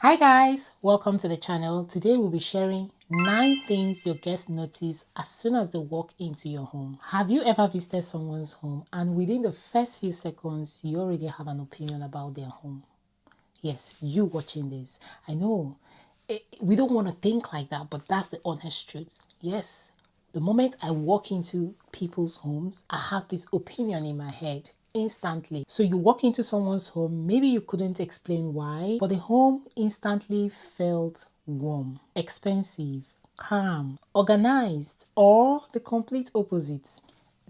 Hi guys, welcome to the channel. Today we'll be sharing 9 things your guests notice as soon as they walk into your home. Have you ever visited someone's home and within the first few seconds you already have an opinion about their home? Yes, you watching this. I know we don't want to think like that, but that's the honest truth. Yes, the moment I walk into people's homes, I have this opinion in my head instantly. So you walk into someone's home, maybe you couldn't explain why, but the home instantly felt warm, expensive, calm, organized, or the complete opposite.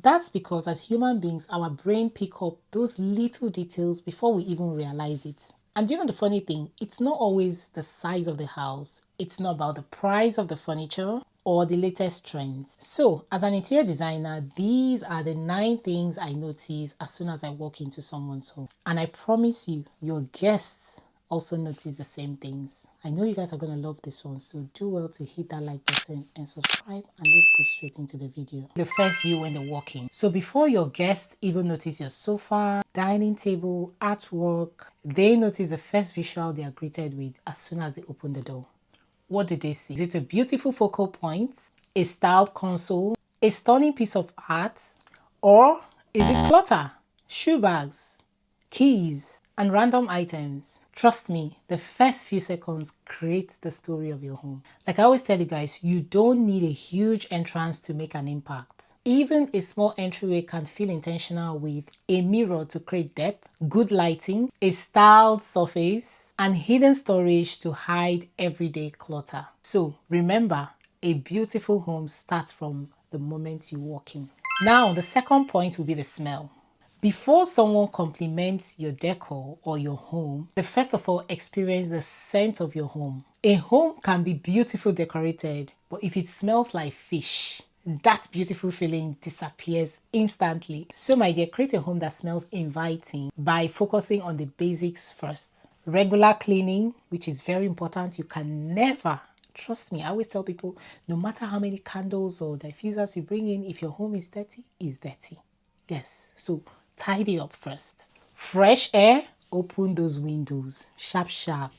That's because as human beings, our brain pick up those little details before we even realize it. And you know the funny thing, it's not always the size of the house. It's not about the price of the furniture or the latest trends. So as an interior designer, these are the 9 things I notice as soon as I walk into someone's home. And I promise you, your guests also notice the same things. I know you guys are going to love this one, so do well to hit that like button and subscribe, and let's go straight into the video. The first view when they walk in. So before your guests even notice your sofa, dining table, artwork, they notice the first visual they are greeted with as soon as they open the door. What did they see? Is it a beautiful focal point, a styled console, a stunning piece of art, or is it clutter, shoe bags, keys, and random items? Trust me, the first few seconds create the story of your home. Like I always tell you guys, you don't need a huge entrance to make an impact. Even a small entryway can feel intentional with a mirror to create depth, good lighting, a styled surface, and hidden storage to hide everyday clutter. So remember, a beautiful home starts from the moment you walk in. Now, the second point will be the smell. Before someone compliments your decor or your home, they first of all experience the scent of your home. A home can be beautifully decorated, but if it smells like fish, that beautiful feeling disappears instantly. So my dear, create a home that smells inviting by focusing on the basics first. Regular cleaning, which is very important. You can never, trust me, I always tell people, no matter how many candles or diffusers you bring in, if your home is dirty, it's dirty. Yes, so tidy up first. Fresh air, open those windows. Sharp, sharp.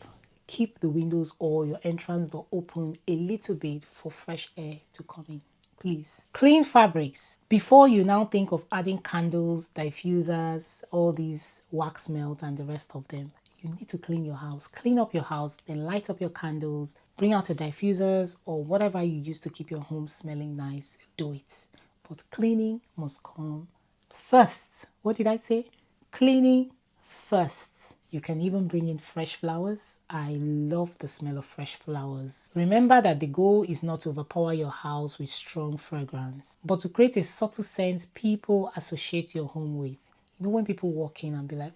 Keep the windows or your entrance door open a little bit for fresh air to come in. Please. Clean fabrics. Before you now think of adding candles, diffusers, all these wax melt and the rest of them, you need to clean your house. Clean up your house, then light up your candles, bring out your diffusers or whatever you use to keep your home smelling nice. Do it. But cleaning must come first. What did I say? Cleaning first. You can even bring in fresh flowers. I love the smell of fresh flowers. Remember that the goal is not to overpower your house with strong fragrance, but to create a subtle scent people associate your home with. You know, when people walk in and be like,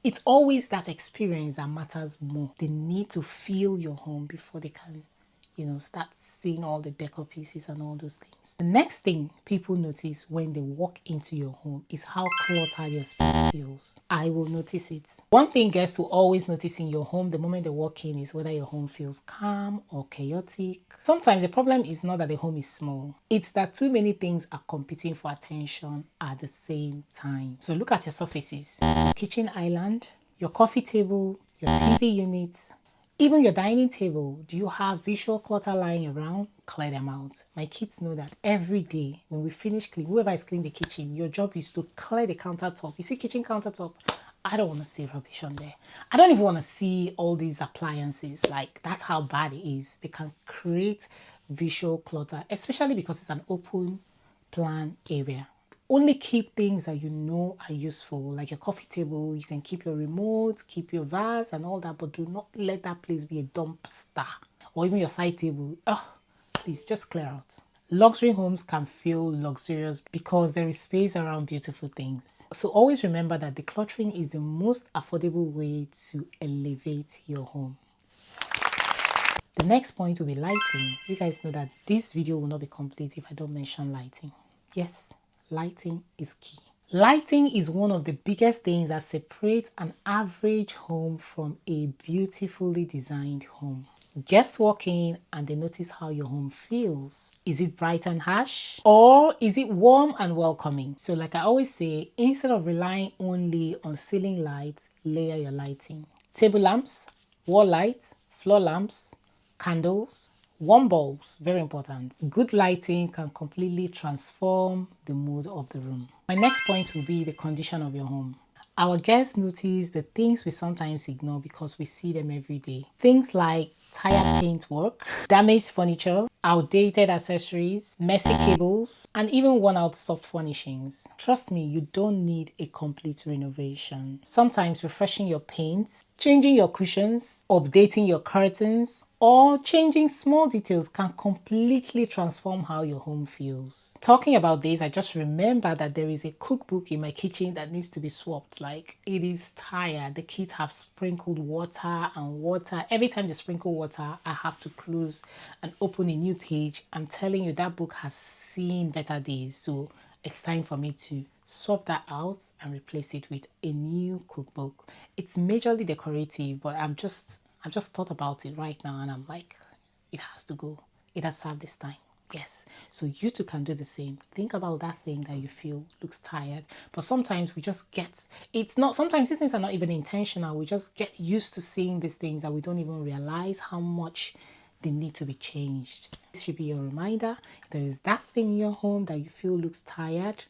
it's always that experience that matters more. They need to feel your home before they can start seeing all the decor pieces and all those things. The next thing people notice when they walk into your home is how cluttered your space feels. I will notice it. One thing guests will always notice in your home the moment they walk in is whether your home feels calm or chaotic. Sometimes the problem is not that the home is small. It's that too many things are competing for attention at the same time. So look at your surfaces. Your kitchen island, your coffee table, your TV units, even your dining table. Do you have visual clutter lying around? Clear them out. My kids know that every day when we finish cleaning, whoever is cleaning the kitchen, your job is to clear the countertop. You see kitchen countertop? I don't want to see rubbish on there. I don't even want to see all these appliances. Like, that's how bad it is. They can create visual clutter, especially because it's an open plan area. Only keep things that you know are useful, like your coffee table. You can keep your remote, keep your vase and all that, but do not let that place be a dumpster. Or even your side table. Oh, please just clear out. Luxury homes can feel luxurious because there is space around beautiful things. So always remember that decluttering is the most affordable way to elevate your home. The next point will be lighting. You guys know that this video will not be complete if I don't mention lighting. Yes, lighting is key. Lighting is one of the biggest things that separates an average home from a beautifully designed home. Guests walk in and they notice how your home feels. Is it bright and harsh? Or is it warm and welcoming? So like I always say, instead of relying only on ceiling lights, layer your lighting. Table lamps, wall lights, floor lamps, candles, warm bulbs, very important. Good lighting can completely transform the mood of the room. My next point will be the condition of your home. Our guests notice the things we sometimes ignore because we see them every day. Things like tired paintwork, damaged furniture, outdated accessories, messy cables, and even worn out soft furnishings. Trust me, you don't need a complete renovation. Sometimes refreshing your paints, changing your cushions, updating your curtains, or changing small details can completely transform how your home feels. Talking about this, I just remember that there is a cookbook in my kitchen that needs to be swapped. Like, it is tired. The kids have sprinkled water and water. Every time they sprinkle water, I have to close and open a new page. I'm telling you, that book has seen better days. So it's time for me to swap that out and replace it with a new cookbook. It's majorly decorative, but I've just thought about it right now and I'm like, it has to go. It has served this time. Yes. So you too can do the same. Think about that thing that you feel looks tired. But sometimes we just sometimes these things are not even intentional. We just get used to seeing these things that we don't even realize how much they need to be changed. This should be your reminder. If there is that thing in your home that you feel looks tired,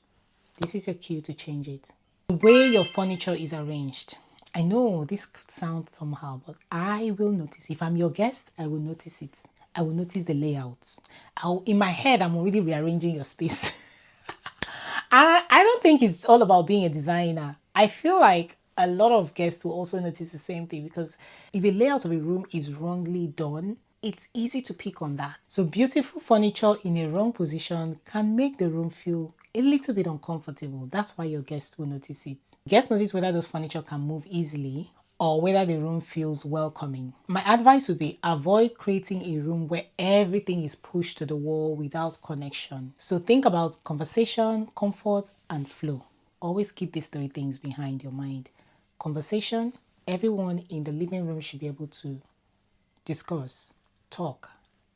this is your cue to change it. The way your furniture is arranged. I know this could sound somehow, but I will notice. If I'm your guest, I will notice it. I will notice the layouts. In my head, I'm already rearranging your space. I don't think it's all about being a designer. I feel like a lot of guests will also notice the same thing because if the layout of a room is wrongly done, it's easy to pick on that. So beautiful furniture in a wrong position can make the room feel a little bit uncomfortable. That's why your guests will notice it. Guests notice whether those furniture can move easily or whether the room feels welcoming. My advice would be avoid creating a room where everything is pushed to the wall without connection. So think about conversation, comfort, and flow. Always keep these three things behind your mind. Conversation, everyone in the living room should be able to discuss, talk.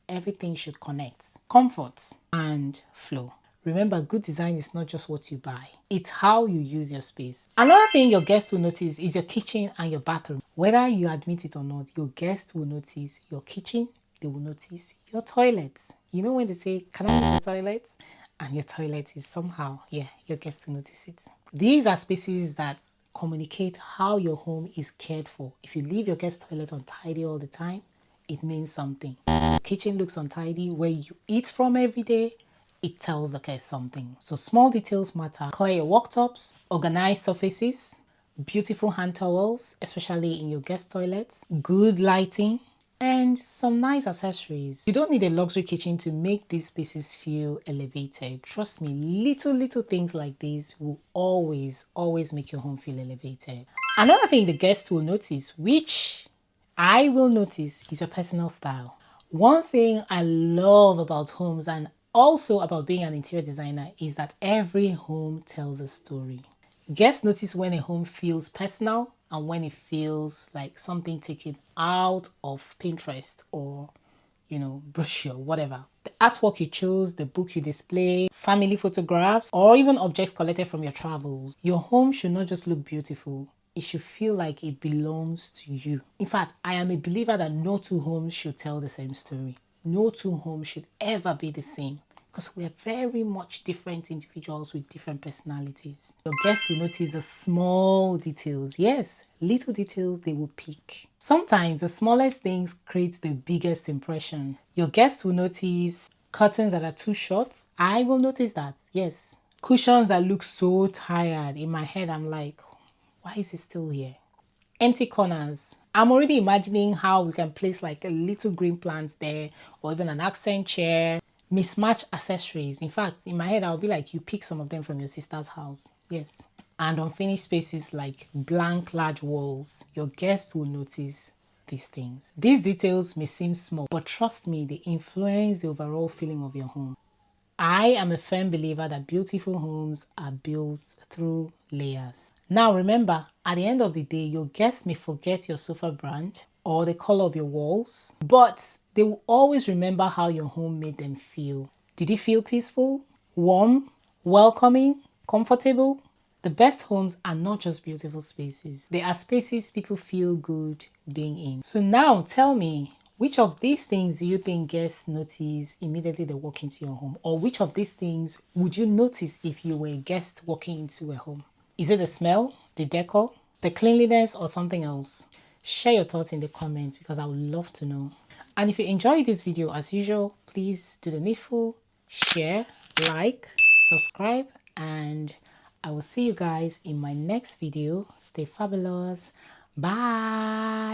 Everything should connect. Comfort and flow. Remember, good design is not just what you buy. It's how you use your space. Another thing your guests will notice is your kitchen and your bathroom. Whether you admit it or not, your guests will notice your kitchen. They will notice your toilets. You know when they say, can I use the toilet? And your toilet is somehow, your guests will notice it. These are spaces that communicate how your home is cared for. If you leave your guest toilet untidy all the time, it means something. Your kitchen looks untidy, where you eat from every day, it tells the guest something. So small details matter. Clear your worktops, organized surfaces, beautiful hand towels, especially in your guest toilets, good lighting, and some nice accessories. You don't need a luxury kitchen to make these spaces feel elevated. Trust me, little things like these will always make your home feel elevated. Another thing the guests will notice, which I will notice, is your personal style. One thing I love about homes and also about being an interior designer is that every home tells a story. Guests notice when a home feels personal and when it feels like something taken out of Pinterest or, brochure, whatever. The artwork you chose, the book you display, family photographs, or even objects collected from your travels. Your home should not just look beautiful. It should feel like it belongs to you. In fact, I am a believer that no two homes should tell the same story. No two homes should ever be the same because we are very much different individuals with different personalities. Your guests will notice the small details. Yes, little details they will pick. Sometimes the smallest things create the biggest impression. Your guests will notice curtains that are too short. I will notice that, yes. Cushions that look so tired. In my head, I'm like, why is it still here? Empty corners. I'm already imagining how we can place like a little green plant there or even an accent chair. Mismatched accessories. In fact, in my head, I'll be like, you pick some of them from your sister's house. Yes. And unfinished spaces like blank large walls. Your guests will notice these things. These details may seem small, but trust me, they influence the overall feeling of your home. I am a firm believer that beautiful homes are built through layers. Now remember, at the end of the day, your guests may forget your sofa brand or the color of your walls, but they will always remember how your home made them feel. Did it feel peaceful, warm, welcoming, comfortable? The best homes are not just beautiful spaces. They are spaces people feel good being in. So now tell me, which of these things do you think guests notice immediately they walk into your home? Or which of these things would you notice if you were a guest walking into a home? Is it the smell, the decor, the cleanliness, or something else? Share your thoughts in the comments because I would love to know. And if you enjoyed this video as usual, please do the needful, share, like, subscribe, and I will see you guys in my next video. Stay fabulous. Bye.